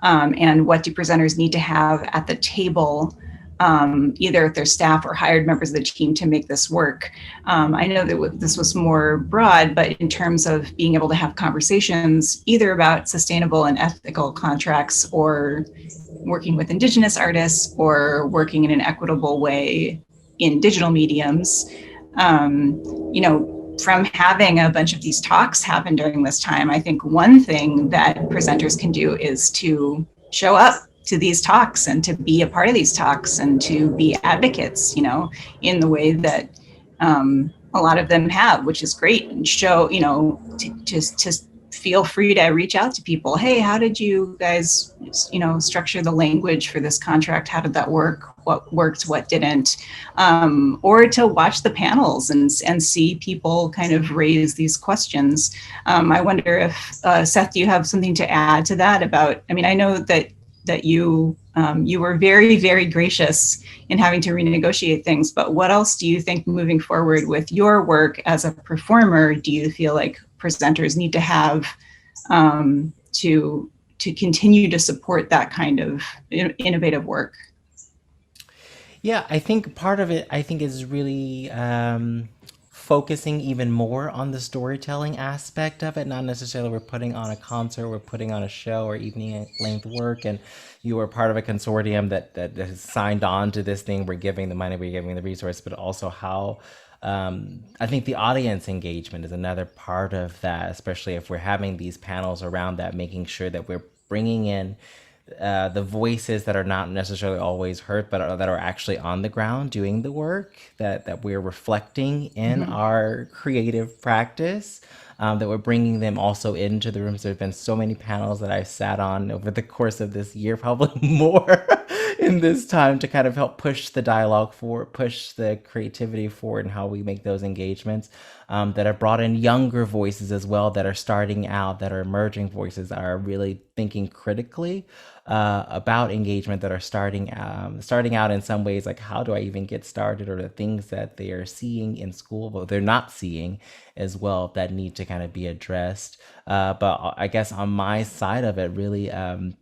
and what do presenters need to have at the table, either their staff or hired members of the team, to make this work. I know that this was more broad, but in terms of being able to have conversations either about sustainable and ethical contracts, or working with Indigenous artists, or working in an equitable way in digital mediums, from having a bunch of these talks happen during this time, I think one thing that presenters can do is to show up to these talks and to be a part of these talks and to be advocates, in the way that a lot of them have, which is great, and show, to feel free to reach out to people. Hey, how did you guys, structure the language for this contract? How did that work? What worked, what didn't? Or to watch the panels and see people kind of raise these questions. I wonder if, Seth, do you have something to add to that about, I know that you were very, very gracious in having to renegotiate things, but what else do you think moving forward with your work as a performer, do you feel like presenters need to have to continue to support that kind of innovative work? Yeah, I think part of it, is really focusing even more on the storytelling aspect of it. Not necessarily we're putting on a concert, we're putting on a show or evening length work, and you are part of a consortium that has signed on to this thing. We're giving the money, we're giving the resource, but also how I think the audience engagement is another part of that, especially if we're having these panels around that, making sure that we're bringing in the voices that are not necessarily always heard, but that are actually on the ground doing the work, that we're reflecting in our creative practice, that we're bringing them also into the rooms. There have been so many panels that I've sat on over the course of this year, probably more in this time, to kind of help push the dialogue forward, push the creativity forward, and how we make those engagements, that have brought in younger voices as well, that are starting out, that are emerging voices, that are really thinking critically about engagement, that are starting out in some ways, like, how do I even get started, or the things that they are seeing in school, but they're not seeing as well, that need to kind of be addressed. But I guess on my side of it, really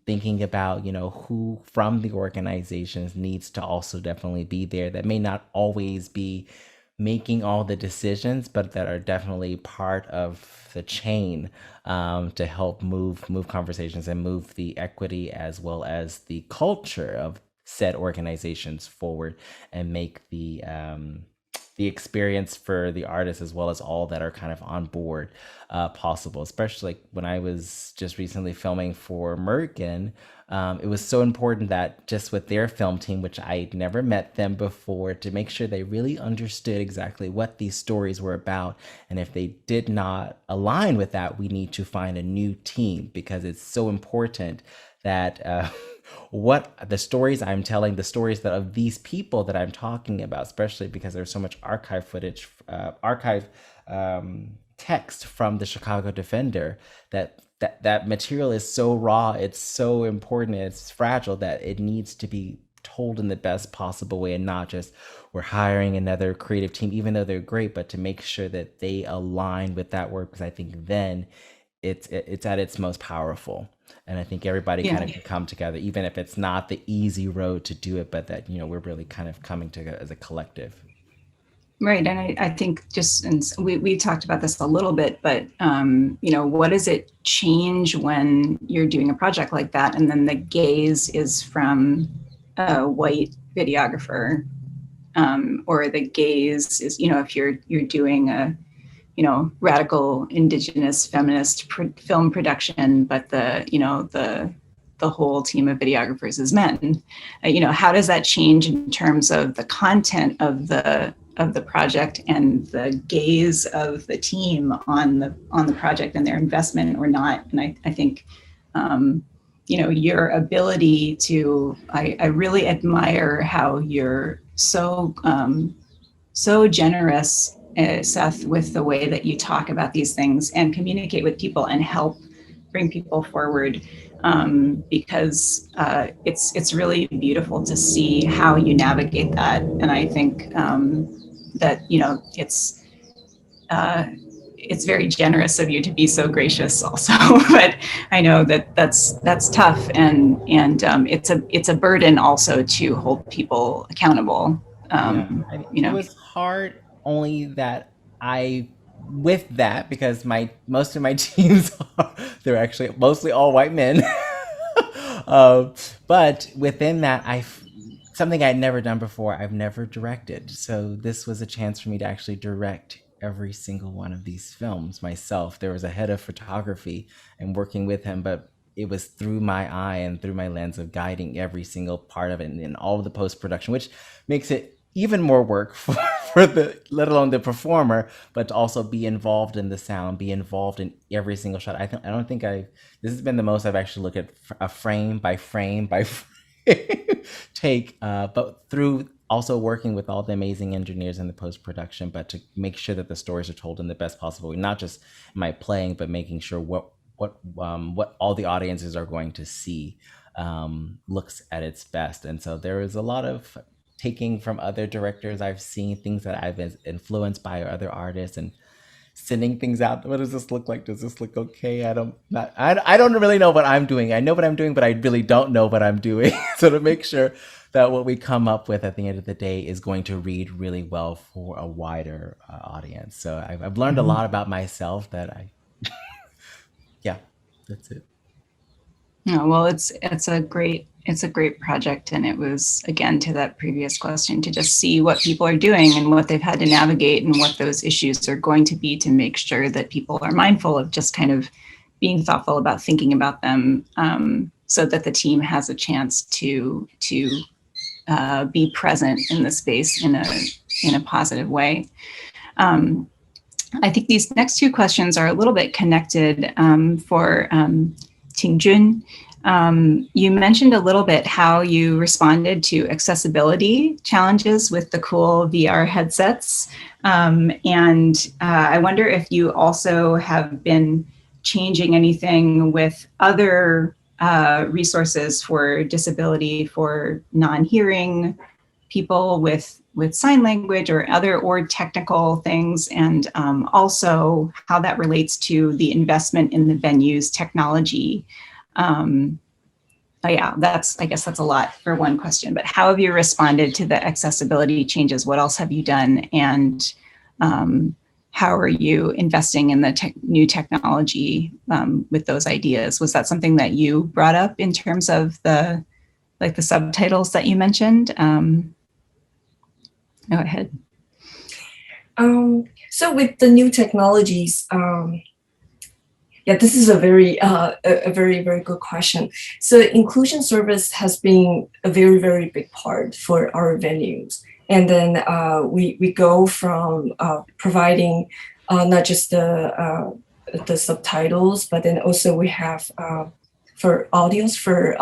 thinking about, who from the organizations needs to also definitely be there, that may not always be making all the decisions, but that are definitely part of the chain, to help move conversations and move the equity as well as the culture of said organizations forward, and make the experience for the artists as well as all that are kind of on board possible. Especially like when I was just recently filming for Merkin, it was so important that just with their film team, which I'd never met them before, to make sure they really understood exactly what these stories were about. And if they did not align with that, we need to find a new team, because it's so important that what the stories I'm telling, the stories that of these people that I'm talking about, especially because there's so much archive footage, text from the Chicago Defender, that material is so raw, it's so important, it's fragile, that it needs to be told in the best possible way, and not just we're hiring another creative team, even though they're great, but to make sure that they align with that work, because I think then it's at its most powerful. And I think everybody kind of can come together, even if it's not the easy road to do it, but that, we're really kind of coming together as a collective. Right. And I think and we talked about this a little bit, but, what does it change when you're doing a project like that, and then the gaze is from a white videographer, or the gaze is, if you're doing a, radical indigenous feminist film production, but the whole team of videographers is men. How does that change in terms of the content of the project and the gaze of the team on the project and their investment or not? And I think your ability to, I really admire how you're so generous, Seth, with the way that you talk about these things and communicate with people and help bring people forward, because it's really beautiful to see how you navigate that. And I think that it's very generous of you to be so gracious also. But I know that that's tough, and it's a burden also to hold people accountable. It was hard, only that with that, because most of my teams they're actually mostly all white men. But within that, something I'd never done before, I've never directed. So this was a chance for me to actually direct every single one of these films myself. There was a head of photography and working with him, but it was through my eye and through my lens of guiding every single part of it, and all of the post-production, which makes it even more work for let alone the performer, but to also be involved in the sound, be involved in every single shot. I don't think this has been the most I've actually looked at a frame by frame take, but through also working with all the amazing engineers in the post-production, but to make sure that the stories are told in the best possible way, not just my playing, but making sure what all the audiences are going to see looks at its best. And so there is a lot of taking from other directors I've seen, things that I've been influenced by other artists, and sending things out. What does this look like? Does this look okay? I don't really know what I'm doing. I know what I'm doing, but I really don't know what I'm doing. So to make sure that what we come up with at the end of the day is going to read really well for a wider audience. So I've learned a lot about myself yeah, that's it. No, well, it's a great project, and it was, again, to that previous question, to just see what people are doing and what they've had to navigate and what those issues are going to be, to make sure that people are mindful of just kind of being thoughtful about thinking about them, so that the team has a chance to be present in the space in a positive way. I think these next two questions are a little bit connected for Ting-Chun. You mentioned a little bit how you responded to accessibility challenges with the cool VR headsets. And I wonder if you also have been changing anything with other resources for disability, for non-hearing people with sign language or technical things, and also how that relates to the investment in the venue's technology. Yeah, I guess that's a lot for one question, but how have you responded to the accessibility changes? What else have you done? And how are you investing in the new technology with those ideas? Was that something that you brought up in terms of the subtitles that you mentioned? Go ahead. So with the new technologies, yeah, this is a very, very good question. So inclusion service has been a very, very big part for our venues. And then we go from providing not just the subtitles, but then also we have for audios for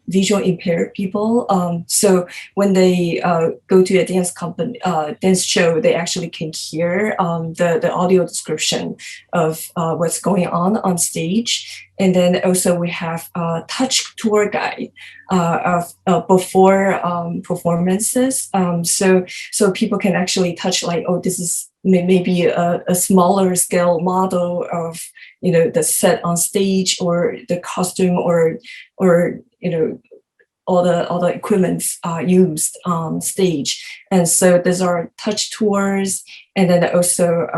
visual impaired people. So when they go to a dance show, they actually can hear the audio description of what's going on stage. And then also we have a touch tour guide of before performances. So people can actually touch, like, oh, this is maybe a smaller scale model of, the set on stage, or the costume, or all the equipments used on stage. And so these are touch tours. And then also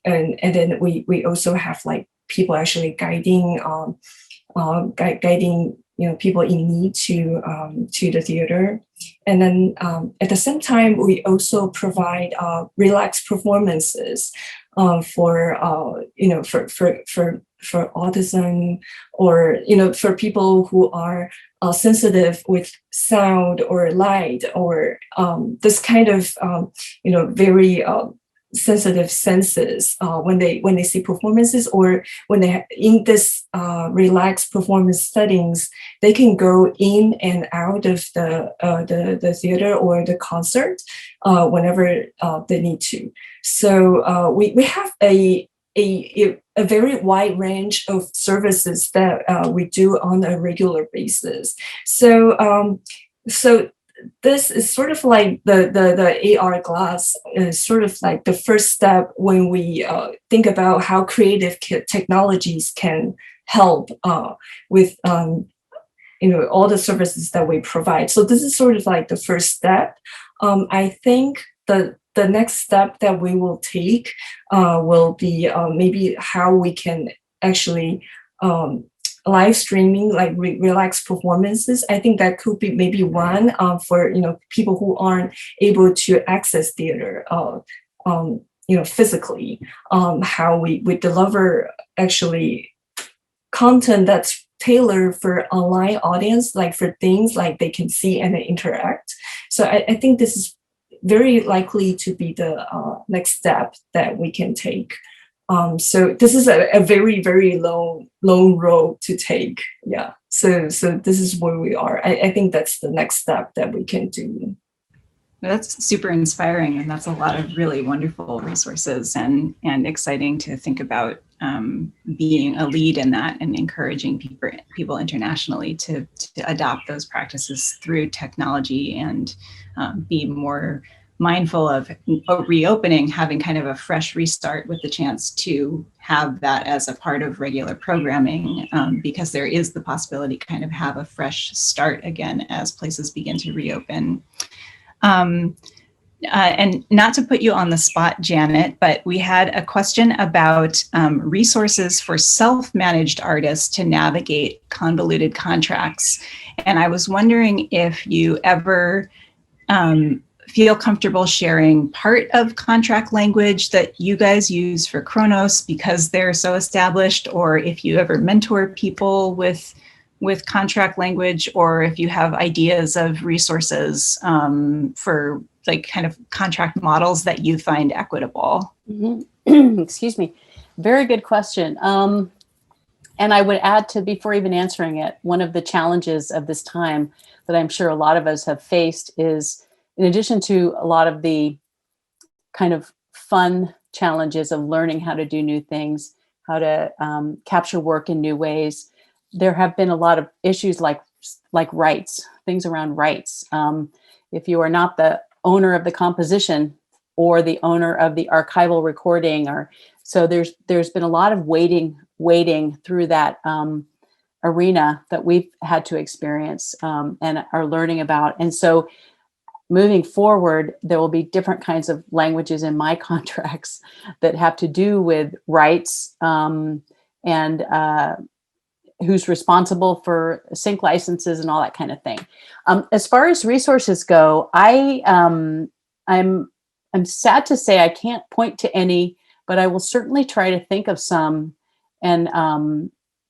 and then we also have like people actually guiding people in need to the theater. And then at the same time, we also provide relaxed performances for autism, or for people who are sensitive with sound or light, or this kind of very sensitive senses when they see performances, or when they in this relaxed performance settings, they can go in and out of the theater or the concert whenever they need to. So we have a very wide range of services that we do on a regular basis. So this is sort of like the AR glass is sort of like the first step when we think about how creative technologies can help with all the services that we provide. So this is sort of like the first step. I think the next step that we will take will be maybe how we can actually live streaming, like relaxed performances. I think that could be maybe one for people who aren't able to access theater physically. How we deliver actually content that's tailored for online audience, like for things like they can see and interact. So I think this is very likely to be the next step that we can take. So this is a very, very long road to take. Yeah. So this is where we are. I think that's the next step that we can do. That's super inspiring, and that's a lot of really wonderful resources, and exciting to think about being a lead in that and encouraging people internationally to adopt those practices through technology and be more mindful of reopening, having kind of a fresh restart with the chance to have that as a part of regular programming, because there is the possibility to kind of have a fresh start again as places begin to reopen. And not to put you on the spot, Janet, but we had a question about resources for self-managed artists to navigate convoluted contracts. And I was wondering if you ever feel comfortable sharing part of contract language that you guys use for Kronos because they're so established, or if you ever mentor people with contract language, or if you have ideas of resources for like kind of contract models that you find equitable. Mm-hmm. Excuse me. Very good question. And I would add to, before even answering it, one of the challenges of this time that I'm sure a lot of us have faced is, in addition to a lot of the kind of fun challenges of learning how to do new things, how to capture work in new ways, there have been a lot of issues like rights, things around rights. If you are not the owner of the composition or the owner of the archival recording, or so there's been a lot of wading through that arena that we've had to experience and are learning about. And so moving forward, there will be different kinds of languages in my contracts that have to do with rights and who's responsible for sync licenses and all that kind of thing. As far as resources go, I'm sad to say I can't point to any, but I will certainly try to think of some and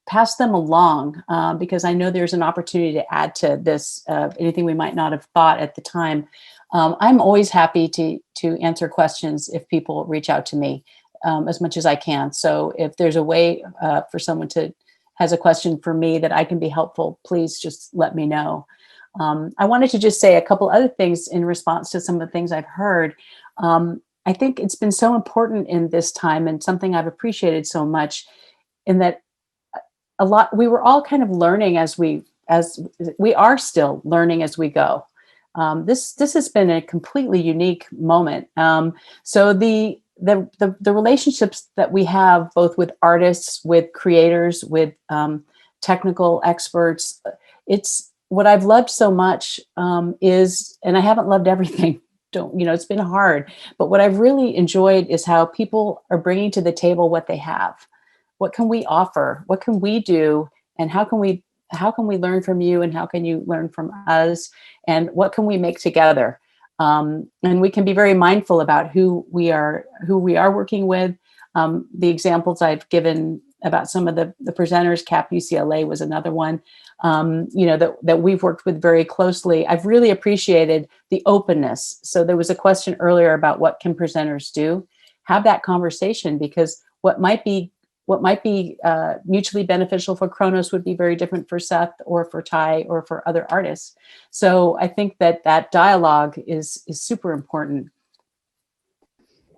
pass them along because I know there's an opportunity to add to this, anything we might not have thought at the time. I'm always happy to answer questions if people reach out to me as much as I can. So if there's a way for someone to has a question for me that I can be helpful, please just let me know. I wanted to just say a couple other things in response to some of the things I've heard. I think it's been so important in this time, and something I've appreciated so much, in that we were all kind of learning as we are still learning as we go. This has been a completely unique moment. So the relationships that we have both with artists, with creators, with technical experts, it's what I've loved so much is, and I haven't loved everything, it's been hard, but what I've really enjoyed is how people are bringing to the table what they have. What can we offer? What can we do? And how can we learn from you? And how can you learn from us? And what can we make together? And we can be very mindful about who we are working with. The examples I've given about some of the presenters, CAP UCLA was another one, that we've worked with very closely. I've really appreciated the openness. So there was a question earlier about what can presenters do? Have that conversation, because what might be mutually beneficial for Kronos would be very different for Seth or for Ty or for other artists. So I think that dialogue is super important.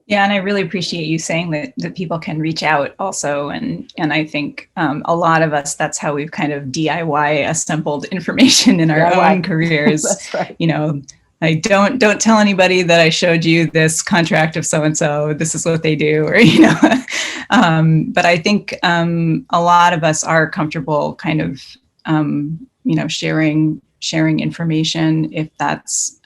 Yeah, and I really appreciate you saying that people can reach out also. And I think a lot of us, that's how we've kind of DIY assembled information in our own careers. That's right. Like don't tell anybody that I showed you this contract of so-and-so, this is what they do, or, but I think a lot of us are comfortable kind of, sharing information if that's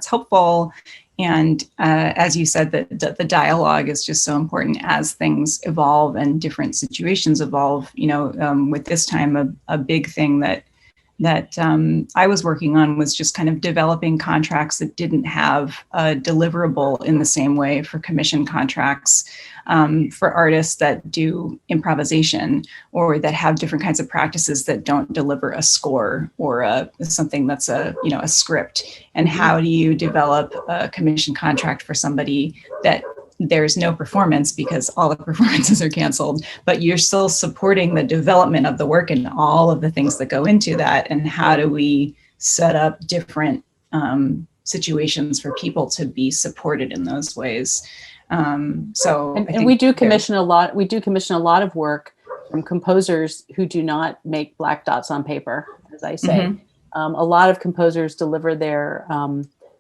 helpful. And as you said, the dialogue is just so important as things evolve and different situations evolve. With this time, a big thing that I was working on was just kind of developing contracts that didn't have a deliverable in the same way for commission contracts for artists that do improvisation or that have different kinds of practices that don't deliver a score or something that's a script. And how do you develop a commission contract for somebody that there's no performance because all the performances are canceled, but you're still supporting the development of the work and all of the things that go into that? And how do we set up different situations for people to be supported in those ways? And we do commission a lot. We do commission a lot of work from composers who do not make black dots on paper, as I say. A lot of composers deliver their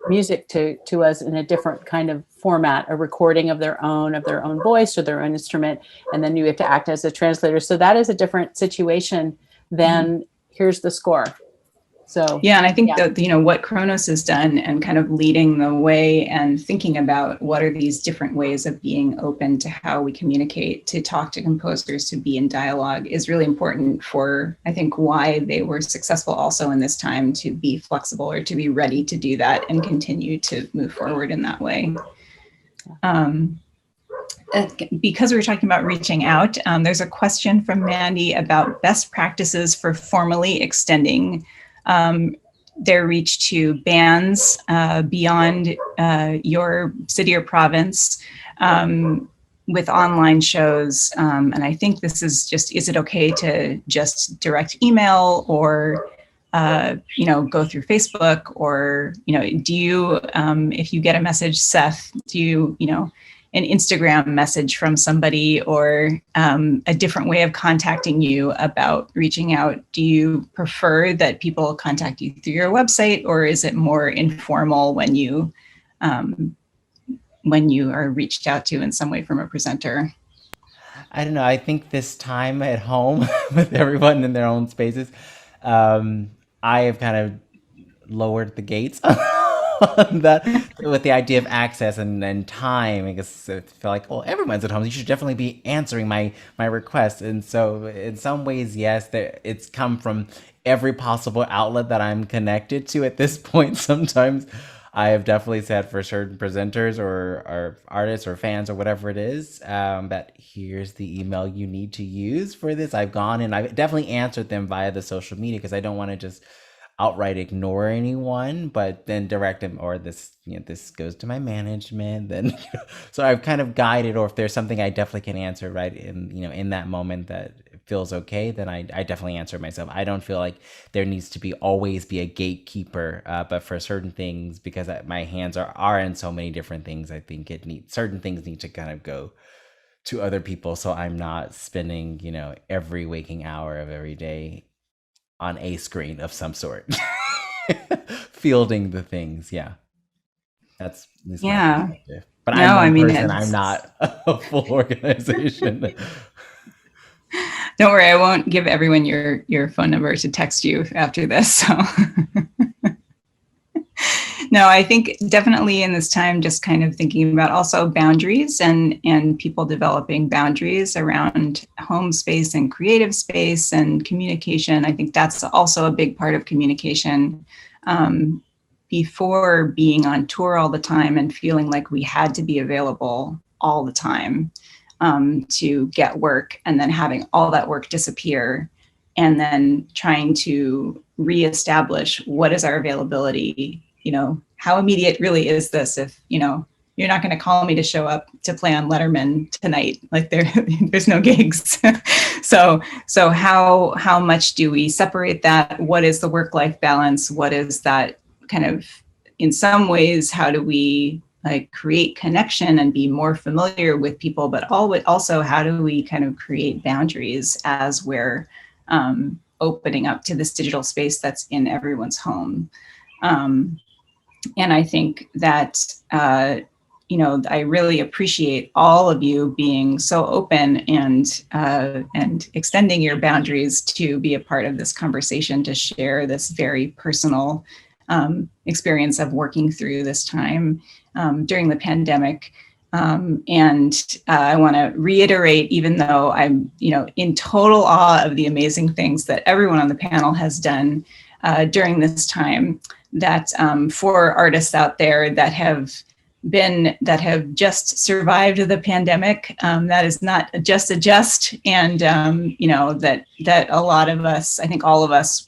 music to us in a different kind of format, a recording of their own voice or their own instrument, and then you have to act as a translator. So that is a different situation than here's the score. So yeah, and I think that what Kronos has done and kind of leading the way and thinking about what are these different ways of being open to how we communicate, to talk to composers, to be in dialogue is really important for, I think, why they were successful also in this time to be flexible or to be ready to do that and continue to move forward in that way. Because we were talking about reaching out, there's a question from Mandy about best practices for formally extending their reach to bands beyond your city or province with online shows. And I think this is just, is it okay to just direct email or, go through Facebook or, do you, if you get a message, Seth, do you, an Instagram message from somebody or a different way of contacting you about reaching out? Do you prefer that people contact you through your website, or is it more informal when you are reached out to in some way from a presenter? I don't know. I think this time at home with everyone in their own spaces, I have kind of lowered the gates that with the idea of access and time. I guess I feel like, well, everyone's at home. You should definitely be answering my requests. And so in some ways, yes, it's come from every possible outlet that I'm connected to at this point. Sometimes I have definitely said for certain presenters or artists or fans or whatever it is, that here's the email you need to use for this. I've gone and I've definitely answered them via the social media because I don't want to just outright ignore anyone, but then direct them, or this goes to my management. Then, so I've kind of guided, or if there's something I definitely can answer right in that moment that feels okay, then I definitely answer it myself. I don't feel like there needs to always be a gatekeeper, but for certain things, because my hands are in so many different things, I think certain things need to kind of go to other people, so I'm not spending every waking hour of every day on a screen of some sort, fielding the things. Yeah, that's my perspective. But no, I'm not a full organization. Don't worry, I won't give everyone your phone number to text you after this. So. No, I think definitely in this time, just kind of thinking about also boundaries and people developing boundaries around home space and creative space and communication. I think that's also a big part of communication. Before being on tour all the time and feeling like we had to be available all the time to get work, and then having all that work disappear, and then trying to reestablish what is our availability. How immediate really is this if, you're not going to call me to show up to play on Letterman tonight, like there's no gigs. So how much do we separate that? What is the work-life balance? What is that kind of, in some ways, how do we create connection and be more familiar with people, but also how do we kind of create boundaries as we're opening up to this digital space that's in everyone's home? And I think that, I really appreciate all of you being so open and extending your boundaries to be a part of this conversation, to share this very personal experience of working through this time during the pandemic. And I want to reiterate, even though I'm, in total awe of the amazing things that everyone on the panel has done, during this time, that for artists out there that have just survived the pandemic, that is not just a just, and that a lot of us, I think all of us,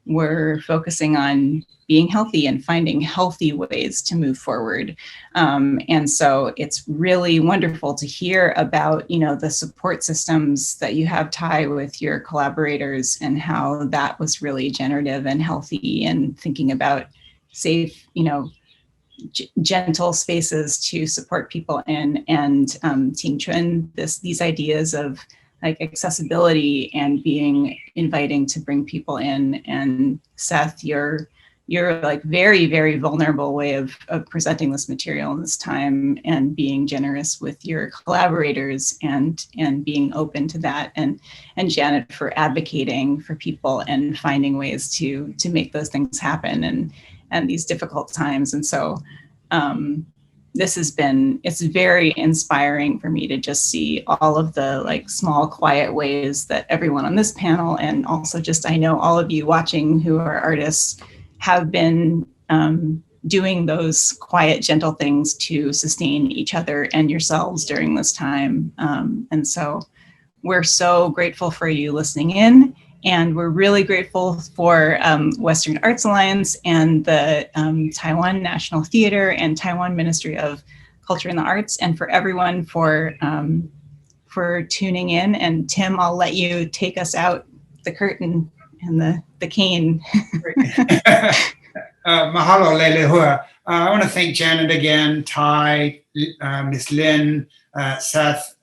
were focusing on being healthy and finding healthy ways to move forward. And so it's really wonderful to hear about, the support systems that you have, Ty, with your collaborators, and how that was really generative and healthy, and thinking about safe, gentle spaces to support people in, and Ting-Chun, these ideas of like accessibility and being inviting to bring people in. And Seth, your like very, very vulnerable way of presenting this material in this time, and being generous with your collaborators, and being open to that, and Janet for advocating for people and finding ways to make those things happen, and these difficult times. And so it's very inspiring for me to just see all of the like small, quiet ways that everyone on this panel, and also just, I know all of you watching who are artists, have been doing those quiet, gentle things to sustain each other and yourselves during this time. And so we're so grateful for you listening in. And we're really grateful for Western Arts Alliance and the Taiwan National Theater and Taiwan Ministry of Culture and the Arts, and for everyone for tuning in. And Tim, I'll let you take us out the curtain and the cane. Mahalo, Leilehua. I want to thank Janet again, Ty, Ms. Lynn, Seth,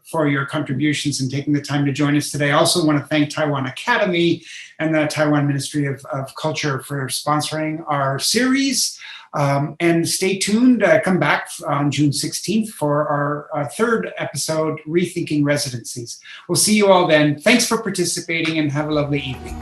for your contributions and taking the time to join us today. I also want to thank Taiwan Academy and the Taiwan Ministry of Culture for sponsoring our series. And stay tuned, come back on June 16th for our third episode, Rethinking Residencies. We'll see you all then. Thanks for participating, and have a lovely evening.